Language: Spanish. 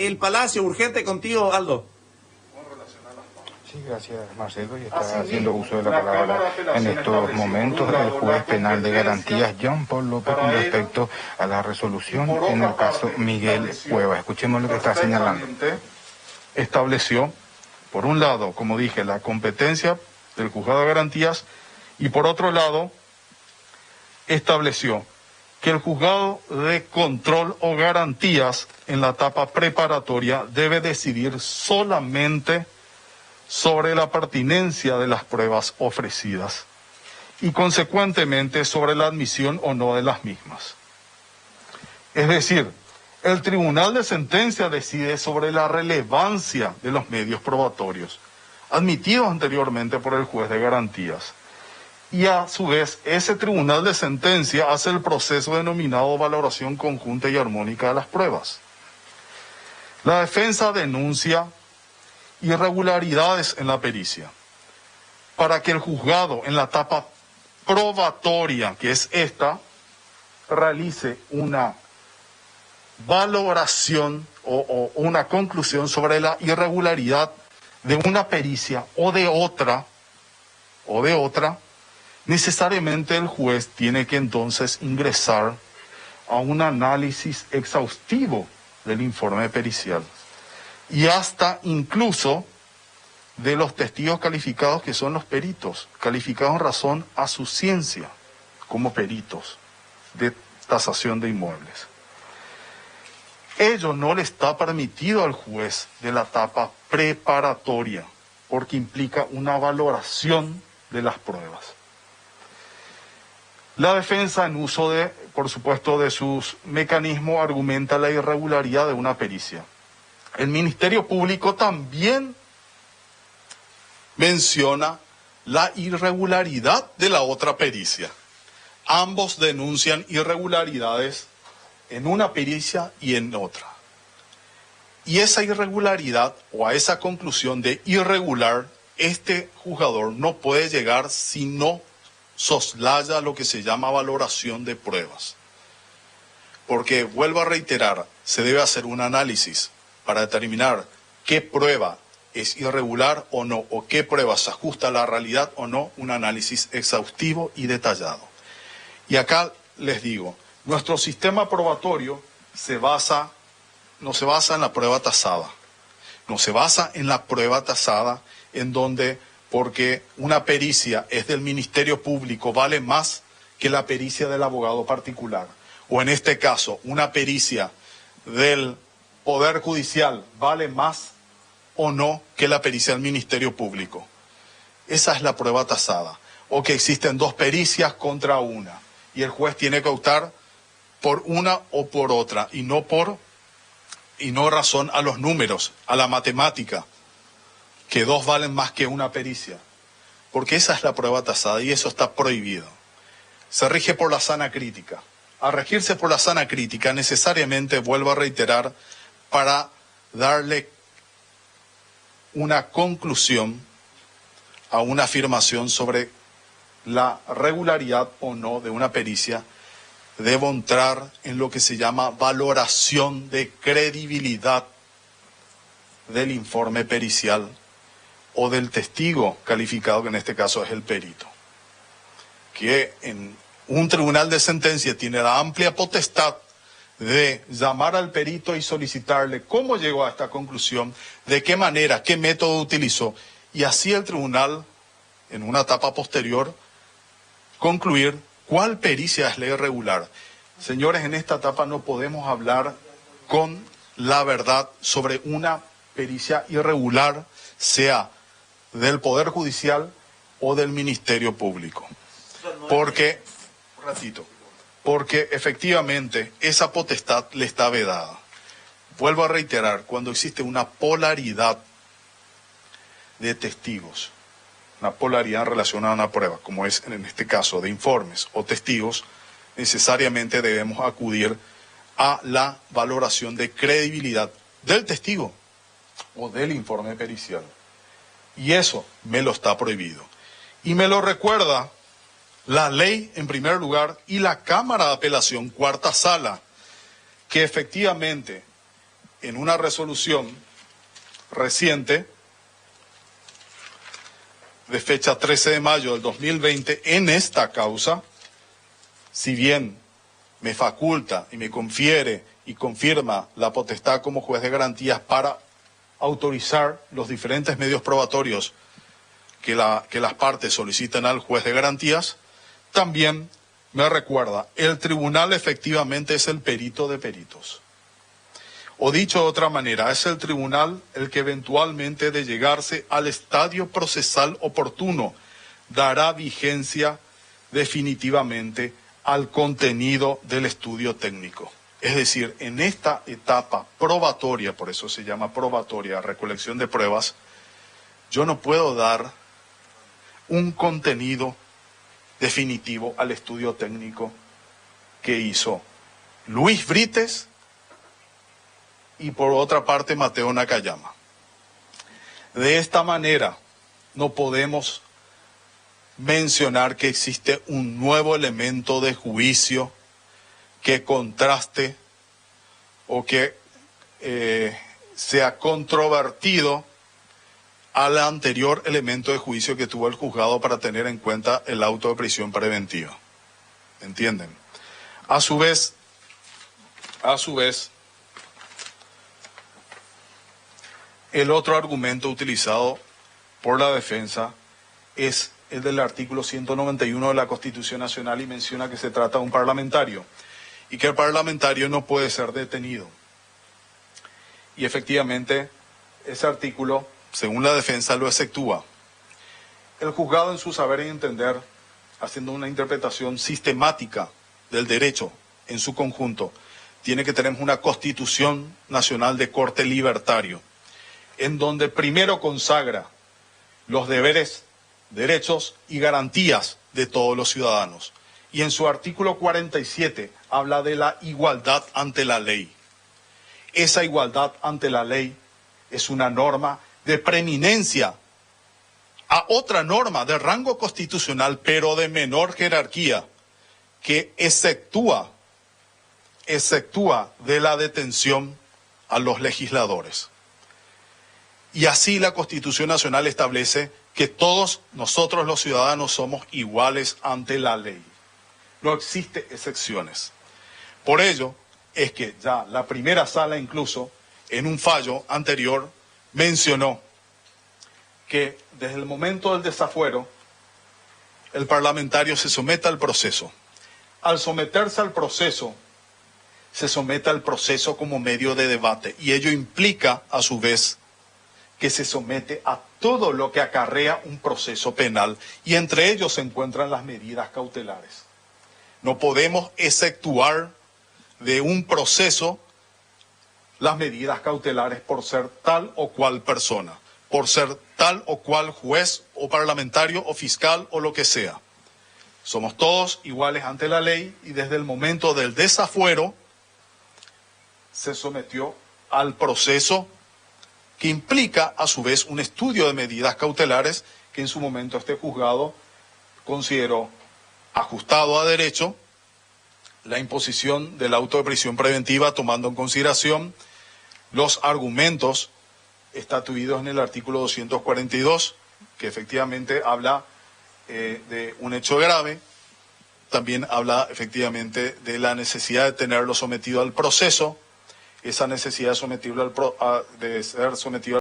El Palacio, urgente contigo, Aldo. Sí, gracias Marcelo, y está haciendo uso de la palabra en estos momentos el juez penal de garantías Jean Paul López con respecto a la resolución en el caso Miguel Cuevas. Escuchemos lo que está señalando. Estableció, por un lado, como dije, la competencia del juzgado de garantías y por otro lado, estableció que el juzgado de control o garantías en la etapa preparatoria debe decidir solamente sobre la pertinencia de las pruebas ofrecidas y consecuentemente sobre la admisión o no de las mismas. Es decir, el tribunal de sentencia decide sobre la relevancia de los medios probatorios admitidos anteriormente por el juez de garantías. Y a su vez, ese tribunal de sentencia hace el proceso denominado valoración conjunta y armónica de las pruebas. La defensa denuncia irregularidades en la pericia para que el juzgado en la etapa probatoria, que es esta, realice una valoración o una conclusión sobre la irregularidad de una pericia o de otra, necesariamente el juez tiene que entonces ingresar a un análisis exhaustivo del informe pericial y hasta incluso de los testigos calificados que son los peritos, calificados en razón a su ciencia como peritos de tasación de inmuebles. Ello no le está permitido al juez de la etapa preparatoria porque implica una valoración de las pruebas. La defensa, en uso de, por supuesto, de sus mecanismos, argumenta la irregularidad de una pericia. El Ministerio Público también menciona la irregularidad de la otra pericia. Ambos denuncian irregularidades en una pericia y en otra. Y esa irregularidad o a esa conclusión de irregular, este juzgador no puede llegar si no soslaya lo que se llama valoración de pruebas. Porque, vuelvo a reiterar, se debe hacer un análisis para determinar qué prueba es irregular o no, o qué prueba se ajusta a la realidad o no, un análisis exhaustivo y detallado. Y acá les digo, nuestro sistema probatorio no se basa en la prueba tasada, no se basa en la prueba tasada en donde, porque una pericia es del Ministerio Público, vale más que la pericia del abogado particular. O en este caso, una pericia del Poder Judicial vale más o no que la pericia del Ministerio Público. Esa es la prueba tasada. O que existen dos pericias contra una. Y el juez tiene que optar por una o por otra. Y no razón a los números, a la matemática. Que dos valen más que una pericia. Porque esa es la prueba tasada y eso está prohibido. Se rige por la sana crítica. Al regirse por la sana crítica, necesariamente, vuelvo a reiterar, para darle una conclusión a una afirmación sobre la regularidad o no de una pericia, debo entrar en lo que se llama valoración de credibilidad del informe pericial o del testigo calificado, que en este caso es el perito, que en un tribunal de sentencia tiene la amplia potestad de llamar al perito y solicitarle cómo llegó a esta conclusión, de qué manera, qué método utilizó, y así el tribunal, en una etapa posterior, concluir cuál pericia es la irregular. Señores, en esta etapa no podemos hablar con la verdad sobre una pericia irregular, sea del Poder Judicial o del Ministerio Público. Porque efectivamente esa potestad le está vedada. Vuelvo a reiterar, cuando existe una polaridad de testigos, una polaridad en relación a una prueba, como es en este caso de informes o testigos, necesariamente debemos acudir a la valoración de credibilidad del testigo o del informe pericial. Y eso me lo está prohibido. Y me lo recuerda la ley en primer lugar y la Cámara de Apelación, cuarta sala, que efectivamente en una resolución reciente de fecha 13 de mayo del 2020 en esta causa, si bien me faculta y me confiere y confirma la potestad como juez de garantías para autorizar los diferentes medios probatorios que las partes solicitan al juez de garantías, también me recuerda, el tribunal efectivamente es el perito de peritos. O dicho de otra manera, es el tribunal el que eventualmente, de llegarse al estadio procesal oportuno, dará vigencia definitivamente al contenido del estudio técnico. Es decir, en esta etapa probatoria, por eso se llama probatoria, recolección de pruebas, yo no puedo dar un contenido definitivo al estudio técnico que hizo Luis Brites y por otra parte Mateo Nakayama. De esta manera no podemos mencionar que existe un nuevo elemento de juicio que contraste o que sea controvertido al anterior elemento de juicio que tuvo el juzgado para tener en cuenta el auto de prisión preventiva. ¿Entienden? A su vez, el otro argumento utilizado por la defensa es el del artículo 191 de la Constitución Nacional y menciona que se trata de un parlamentario y que el parlamentario no puede ser detenido. Y efectivamente, ese artículo, según la defensa, lo exceptúa. El juzgado, en su saber y entender, haciendo una interpretación sistemática del derecho en su conjunto, tiene que tener una Constitución Nacional de corte libertario, en donde primero consagra los deberes, derechos y garantías de todos los ciudadanos. Y en su artículo 47 habla de la igualdad ante la ley. Esa igualdad ante la ley es una norma de preeminencia a otra norma de rango constitucional, pero de menor jerarquía, que exceptúa de la detención a los legisladores. Y así la Constitución Nacional establece que todos nosotros los ciudadanos somos iguales ante la ley. No existen excepciones. Por ello es que ya la primera sala, incluso en un fallo anterior, mencionó que desde el momento del desafuero el parlamentario se somete al proceso. Al someterse al proceso, se somete al proceso como medio de debate y ello implica a su vez que se somete a todo lo que acarrea un proceso penal y entre ellos se encuentran las medidas cautelares. No podemos exceptuar de un proceso las medidas cautelares por ser tal o cual persona, por ser tal o cual juez o parlamentario o fiscal o lo que sea. Somos todos iguales ante la ley y desde el momento del desafuero se sometió al proceso que implica a su vez un estudio de medidas cautelares que en su momento este juzgado consideró ajustado a derecho la imposición del auto de prisión preventiva, tomando en consideración los argumentos estatuidos en el artículo 242, que efectivamente habla de un hecho grave, también habla efectivamente de la necesidad de tenerlo sometido al proceso, esa necesidad de ser sometido